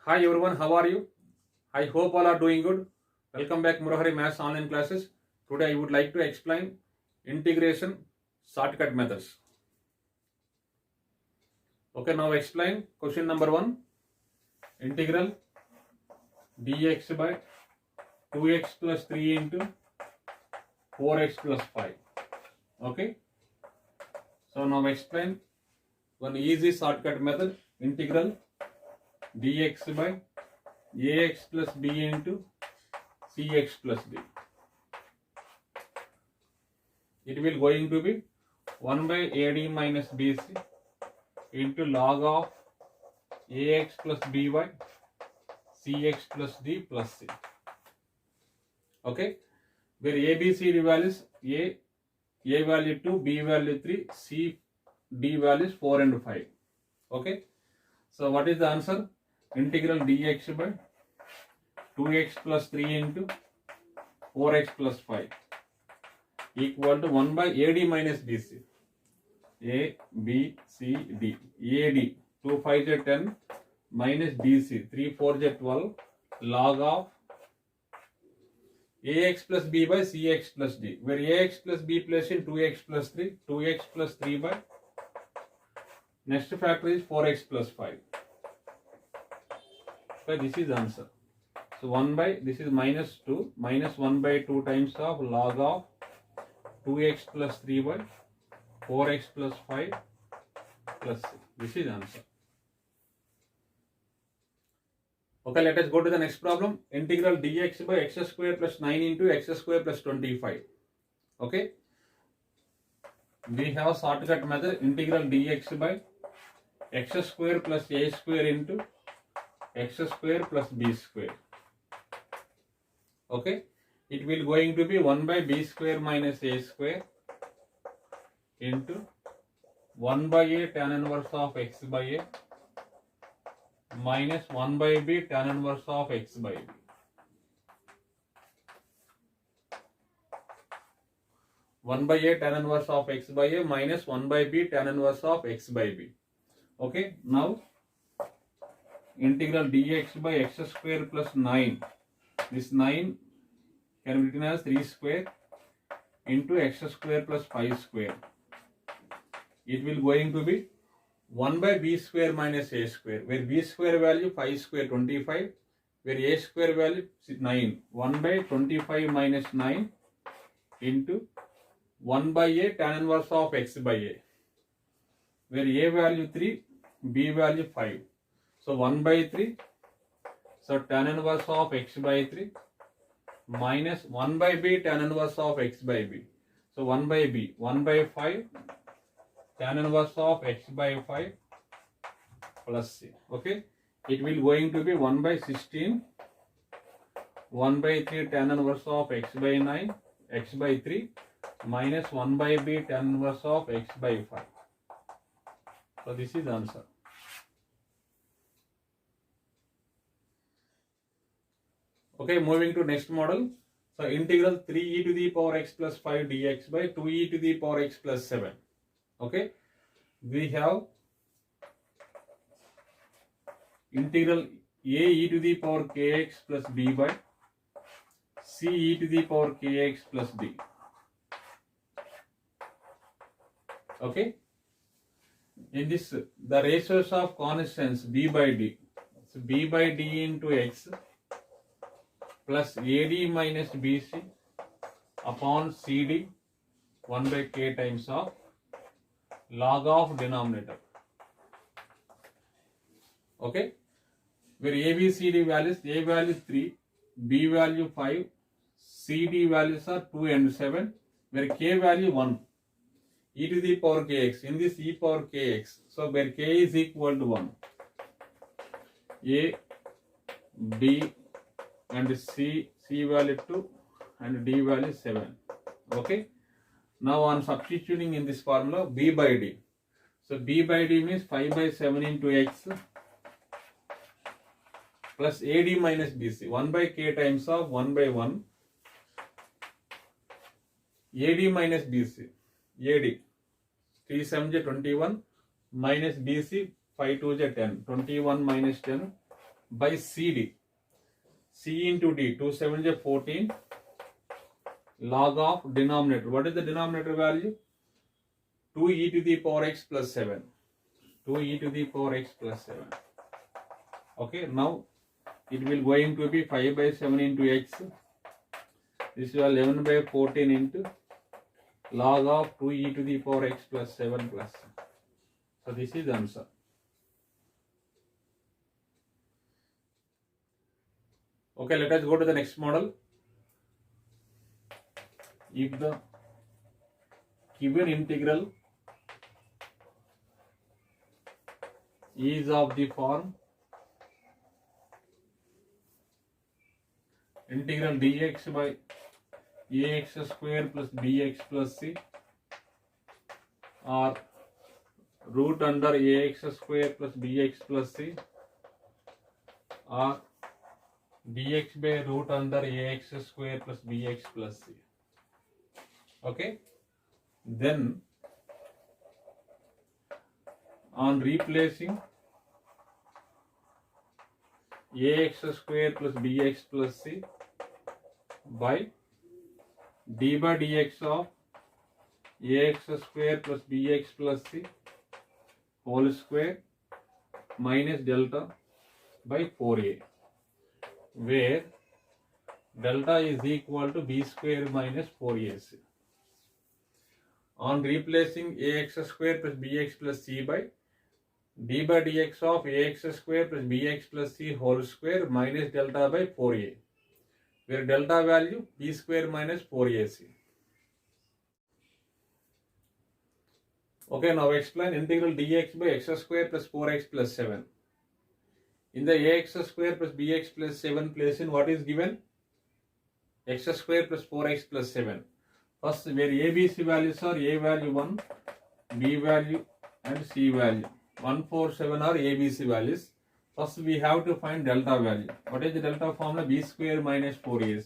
Hi everyone, how are you? I hope all are doing good. Welcome back Murahari Maths online classes. Today I would like to explain integration shortcut methods. Okay, now explain question number 1. Integral dx by 2x plus 3 into 4x plus 5. Okay, so now explain one easy shortcut method. Integral dx by ax plus b into cx plus d. It will going to be 1 by AD minus BC into log of AX plus BY CX plus D plus C. Okay, where ABCD values A value 2, B value 3, C, D values 4 and 5. Okay, so what is the answer? Integral dx by 2x plus 3 into 4x plus 5 equal to 1 by AD minus BC. A, B, C, D. AD 2 5 is 10 minus BC 3 4 is 12 log of AX plus B by CX plus D, where AX plus B placed in 2x plus 3, 2x plus 3 by next factor is 4x plus 5. So this is answer. So 1 by, this is minus 2, minus 1 by 2 times of log of 2x plus 3 by 4x plus 5 plus 6. This is answer. Okay, let us go to the next problem. Integral dx by x square plus 9 into x square plus 25. Okay, we have shortcut method. Integral dx by x square plus a square into x square plus b square. Okay, it will going to be 1 by b square minus a square into 1 by a tan inverse of x by a minus 1 by b tan inverse of x by b. One by a tan inverse of x by a minus 1 by b tan inverse of x by b. Okay, now integral dx by x square plus 9. This 9 can be written as 3 square into x square plus 5 square. It will going to be 1 by b square minus a square, where b square value 5 square 25, where a square value 9. 1 by 25 minus 9 into 1 by a tan inverse of x by a, where a value 3, b value 5. So 1 by 3, so tan inverse of x by 3 minus 1 by b tan inverse of x by b. So 1 by b, 1 by 5 tan inverse of x by 5 plus c. Okay, it will going to be 1 by 16, 1 by 3 tan inverse of x by 9, x by 3 minus 1 by b tan inverse of x by 5. So this is answer. Okay, moving to next model. So integral 3e to the power x plus 5 dx by 2e to the power x plus 7. Okay, we have integral a e to the power kx plus b by c e to the power kx plus d. Okay, in this the ratios of constants b by d. So b by d into x plus ad minus bc upon cd 1 by k times of log of denominator. Okay, where ABCD values, A value 3, B value 5, CD values are 2 and 7, where K value 1, e to the power kx, in this e power kx, so where K is equal to 1, A, B and C value 2 and D value 7. Okay, now on substituting in this formula B by D. So B by D means 5 by 7 into x plus AD minus BC, 1 by K times of 1 by 1, AD minus BC, AD 3 7 is 21 minus BC 5 2 is 10, 21 minus 10 by CD. C into D, 2 7 is 14, log of denominator. What is the denominator value? 2 e to the power x plus 7. 2 e to the power x plus 7. Okay, now it will going to be 5 by 7 into x. This is 11 by 14 into log of 2 e to the power x plus 7 plus. So this is the answer. Okay, let us go to the next model. If the given integral is of the form integral dx by ax square plus bx plus c, or root under ax square plus bx plus c, or dx by root under ax square plus bx plus c. Okay, then on replacing ax square plus bx plus c by d by dx of ax square plus bx plus c whole square minus delta by 4a, where delta is equal to b square minus 4ac. On replacing ax square plus bx plus c by d by dx of ax square plus bx plus c whole square minus delta by 4a, where delta value b square minus 4ac. Okay, now explain integral dx by x square plus 4x plus 7. In the ax square plus bx plus 7 place in what is given? X square plus 4x plus 7. First, where ABC values are a value 1, b value and c value. 1, 4, 7 are ABC values. First, we have to find delta value. What is the delta formula? B square minus 4ac.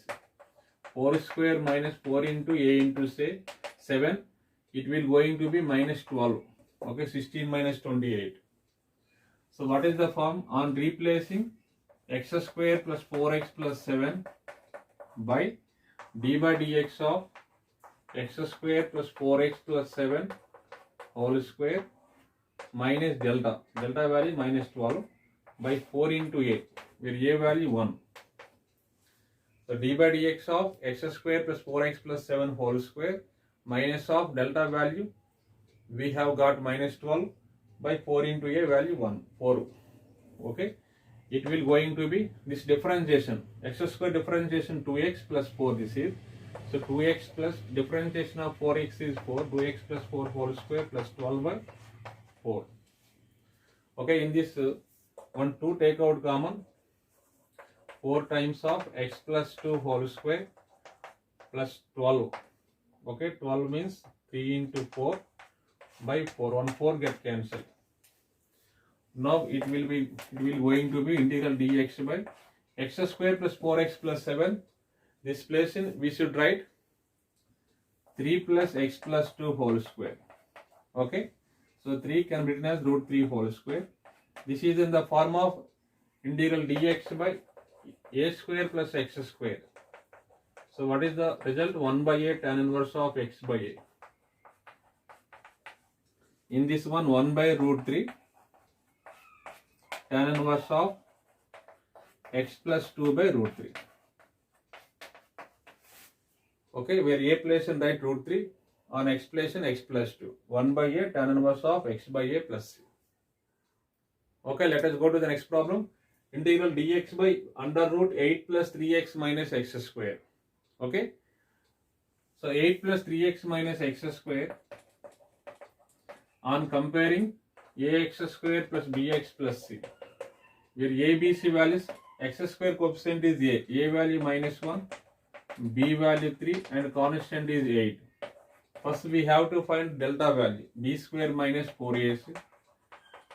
4 square minus 4 into a into say 7. It will going to be minus 12. Okay, 16 minus 28. So what is the form? On replacing x square plus 4x plus 7 by d by dx of x square plus 4x plus 7 whole square minus delta value minus 12 by 4 into a, where a value 1. So d by dx of x square plus 4x plus 7 whole square minus of delta value we have got minus 12 by 4 into a value 1, 4. Okay, it will going to be this differentiation, x square differentiation 2x plus 4 this is. So 2x plus differentiation of 4x is 4, 2x plus 4 whole square plus 12 by 4. Okay, in this 1, 2 take out common, 4 times of x plus 2 whole square plus 12. Okay, 12 means 3 into 4 by 4, 1 4 get cancelled. Now it will going to be integral dx by x square plus 4x plus 7. This place in we should write 3 plus x plus 2 whole square. Okay, so 3 can be written as root 3 whole square. This is in the form of integral dx by a square plus x square. So what is the result? 1 by a tan inverse of x by a. In this one, 1 by root 3 tan inverse of x plus 2 by root 3. Okay, where a place and write root 3, on x place and x plus 2. 1 by a tan inverse of x by a plus c. Okay, let us go to the next problem. Integral dx by under root 8 plus 3x minus x square. Okay, so 8 plus 3x minus x square on comparing ax square plus bx plus c, where ABC values, x square coefficient is a value minus 1, b value 3 and constant is 8. First we have to find delta value, b square minus 4ac.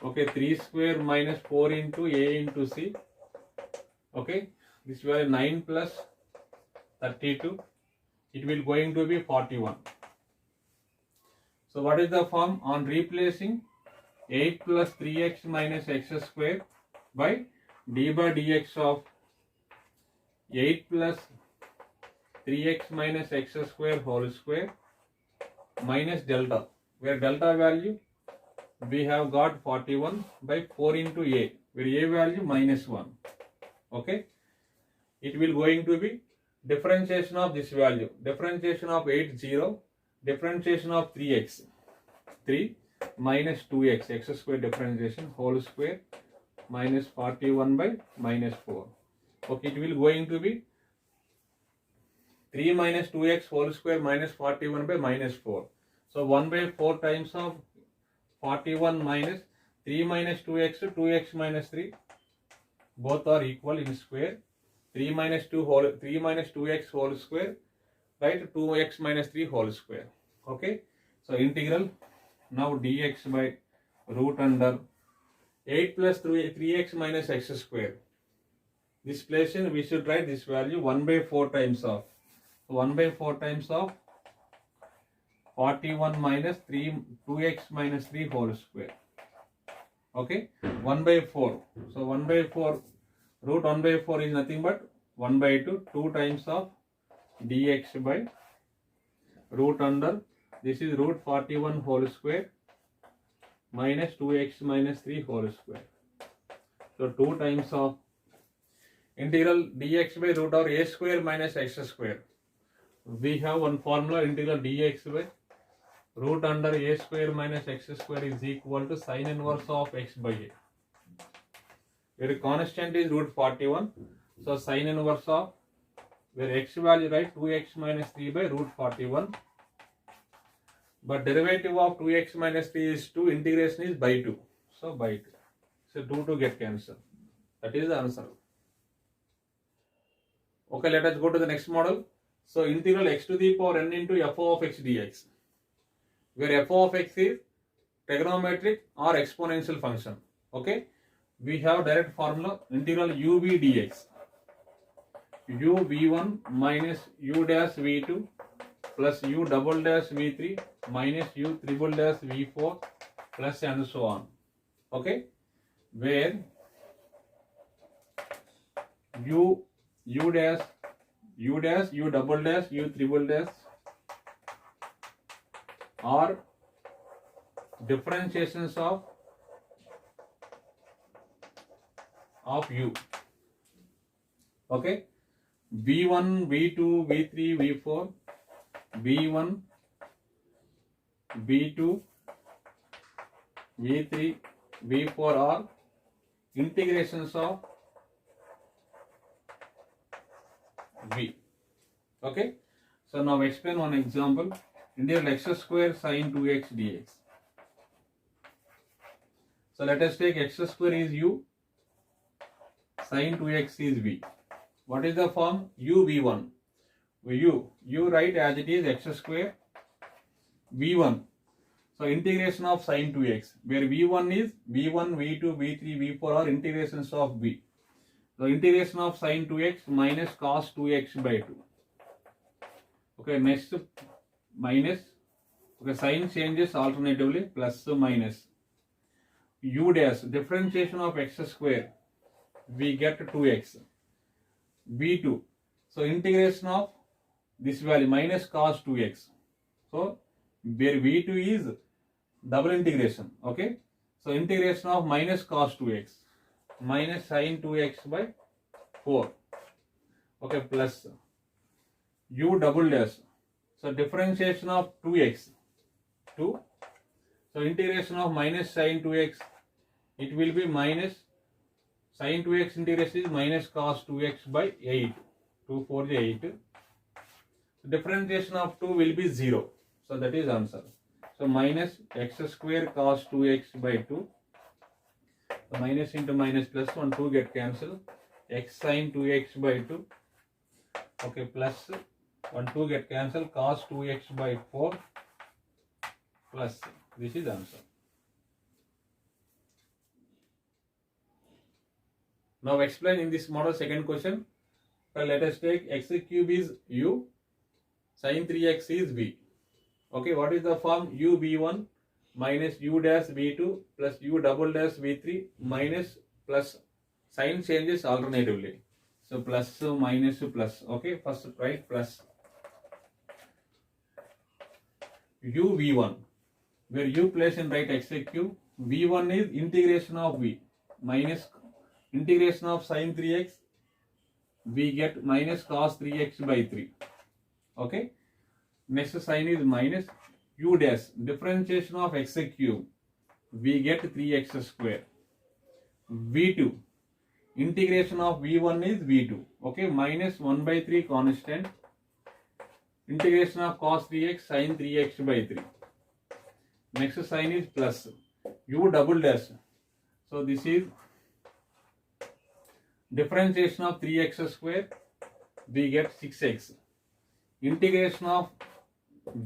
Okay, 3 square minus 4 into a into c. Okay, this value 9 plus 32, it will going to be 41. So what is the form? On replacing 8 plus 3x minus x square by d by dx of 8 plus 3x minus x square whole square minus delta, where delta value we have got 41 by 4 into a, where a value minus 1. Okay, it will going to be differentiation of this value, differentiation of 8 0, differentiation of 3x 3 minus 2x x square differentiation whole square minus 41 by minus 4. Okay, it will going to be 3 minus 2x whole square minus 41 by minus 4. So 1 by 4 times of 41 minus 3 minus 2x, 2x minus 3, both are equal in square. 3 minus 2x whole square, right? 2x minus 3 whole square. Okay, so integral now dx by root under 8 plus 3x minus x square. This place we should write this value 1 by 4 times of 1 by 4 times of 41 minus 2x minus 3 whole square. Okay, 1 by 4. So 1 by 4, root 1 by 4 is nothing but 1 by 2, 2 times of dx by root under, this is root 41 whole square minus 2x minus 3 whole square. So 2 times of integral dx by root over a square minus x square. We have one formula, integral dx by root under a square minus x square is equal to sine inverse of x by a, where constant is root 41. So sine inverse of, where x value, right, 2x minus 3 by root 41, but derivative of 2x minus 3 is 2, integration is by 2, so by 2. So 2 to get cancelled. That is the answer. Okay, let us go to the next model. So integral x to the power n into f of x dx, where f of x is trigonometric or exponential function. Okay, we have direct formula, integral u v dx, u v1 minus u dash v2 plus u double dash v3 minus u triple dash v4 plus and so on. Okay, where u dash, u double dash, u triple dash are differentiations of u. Okay, v1, v2, v3, v4, v1, v2, v3, v4 are integrations of v. Okay, so now explain one example, integral x square sin 2x dx. So let us take x square is u, sin 2x is v. What is the form? u v1. u write as it is x square v1. So integration of sin 2x, where v1 is v1, v2, v3, v4 are integrations of v. So integration of sin 2x minus cos 2x by 2. Okay, next minus, okay, sign changes alternatively, plus minus. U dash, differentiation of x square, we get 2x. v2, so integration of this value minus cos 2x. So where v2 is double integration. Okay, so integration of minus cos 2x minus sin 2x by 4. Okay, plus u double dash, so differentiation of 2x 2, so integration of minus sin 2x, it will be minus sin 2x integration is minus cos 2x by 8, 2 4 is 8, differentiation of 2 will be 0, so that is answer. So minus x square cos 2x by 2, so minus into minus plus 1, 2 get cancelled, x sin 2x by 2, okay, plus 1, 2 get cancelled, cos 2x by 4 plus, this is answer. Now explain in this model second question. Let us take x cube is u, sin 3x is v. Okay, what is the form? u v1 minus u dash v2 plus u double dash v3 minus plus sign changes alternatively. So plus minus plus. Okay, first write plus u v1, where u place in right x cube. V1 is integration of v minus integration of sin 3x. We get minus cos 3x by 3. Okay, next sign is minus u dash, differentiation of x cube. We get 3x square. V2, integration of v1 is v2. Okay, minus 1 by 3 constant, integration of cos 3x sin 3x by 3. Next sign is plus u double dash. So this is differentiation of 3x square. We get 6x. Integration of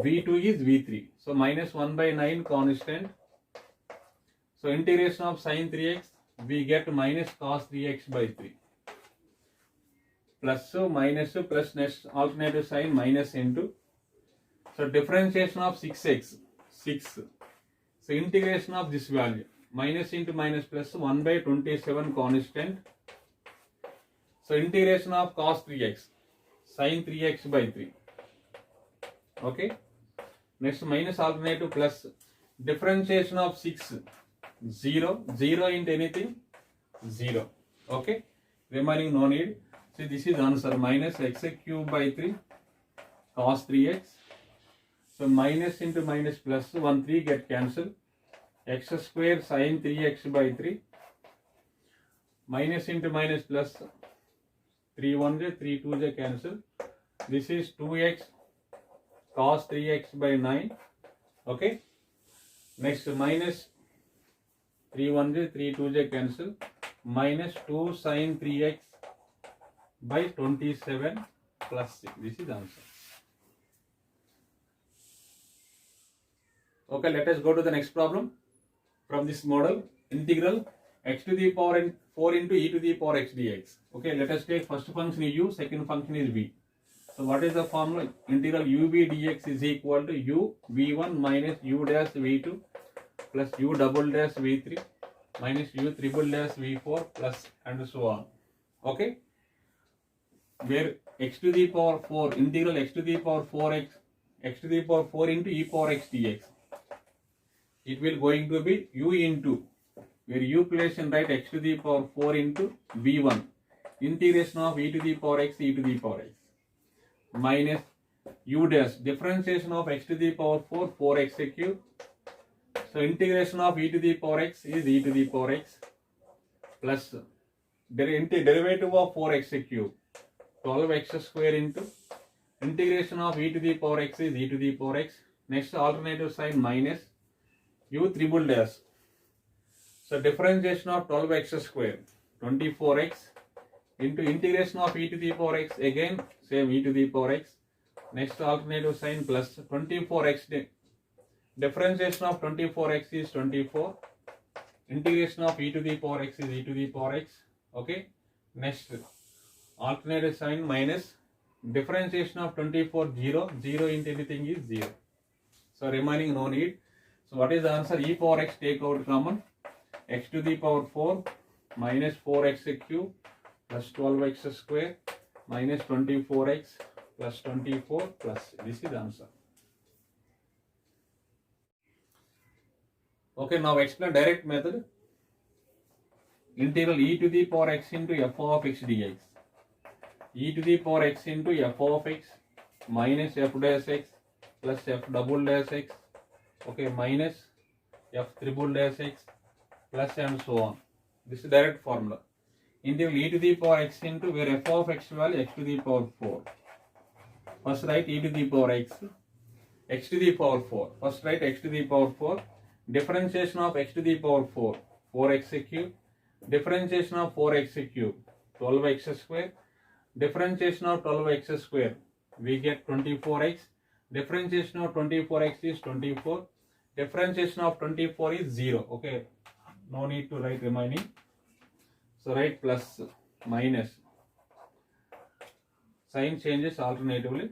v2 is v3. So minus 1 by 9 constant. So integration of sin 3x, we get minus cos 3x by 3. Plus minus plus, next alternative sign minus into. So differentiation of 6x, 6. So integration of this value, minus into minus plus 1 by 27 constant. So integration of cos 3x, sin 3x by 3. Okay. Next minus alternative plus, differentiation of 6, 0, 0 into anything, 0. Okay. Remaining no need. See, this is answer, minus x cube by 3 cos 3x. So minus into minus plus 1, 3 get cancelled. X square sin 3x by 3. Minus into minus plus 3 1 3 2 cancel. This is 2x cos 3x by 9. Okay. Next minus 3 1 3 2 cancel. Minus 2 sin 3x by 27 plus 6. This is answer. Okay, let us go to the next problem. From this model, integral x to the power 4 into e to the power x dx. Okay, let us take first function is u, second function is v. So what is the formula? Integral ub dx is equal to u v1 minus u dash v2 plus u double dash v3 minus u triple dash v4 plus and so on. Okay, where x to the power 4, integral x to the power 4x, x to the power 4 into e power x dx. It will going to be u into, where u place in right x to the power 4 into v1, integration of e to the power x, e to the power x, minus u dash, differentiation of x to the power 4, 4x cube. So integration of e to the power x is e to the power x plus derivative of 4x cube, 12x square into integration of e to the power x is e to the power x. Next alternative sign minus u triple dash. So differentiation of 12x square, 24x into integration of e to the power x, again same e to the power x. Next alternative sign plus 24x. Differentiation of 24x is 24. Integration of e to the power x is e to the power x. Okay. Next alternative sign minus differentiation of 24, 0. 0 into anything is 0. So remaining no need. So what is the answer? E power x take out common. X to the power 4 minus 4x cube plus 12x square minus 24x plus 24 plus. This is the answer. Okay, now explain direct method. Integral e to the power x into f of x dx. E to the power x into f of x minus f dash x plus f double dash x. Okay, minus f triple dash x plus and so on. This is direct formula. Integral e to the power x into, where f of x value x to the power 4. First write e to the power x, x to the power 4. First write x to the power 4. Differentiation of x to the power 4, 4x cube. Differentiation of 4x cube, 12x square. Differentiation of 12x square, we get 24x. Differentiation of 24x is 24. Differentiation of 24 is 0. Okay, no need to write remaining. So write plus minus. Sign changes alternatively.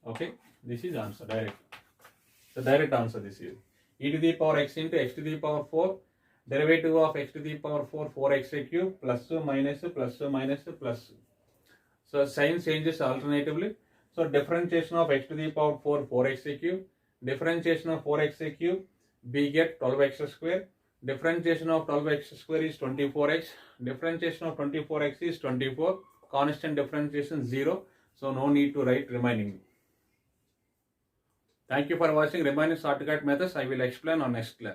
Okay, this is answer direct. The direct answer this is e to the power x into x to the power 4. Derivative of x to the power 4, 4x cube, plus, minus, plus, minus, plus. So sign changes alternatively. So differentiation of x to the power 4, 4x cube. Differentiation of 4x cube, we get 12x square. Differentiation of 12x square is 24x. Differentiation of 24x is 24. Constant differentiation 0. So no need to write remaining. Thank you for watching. Remaining shortcut methods I will explain on next class.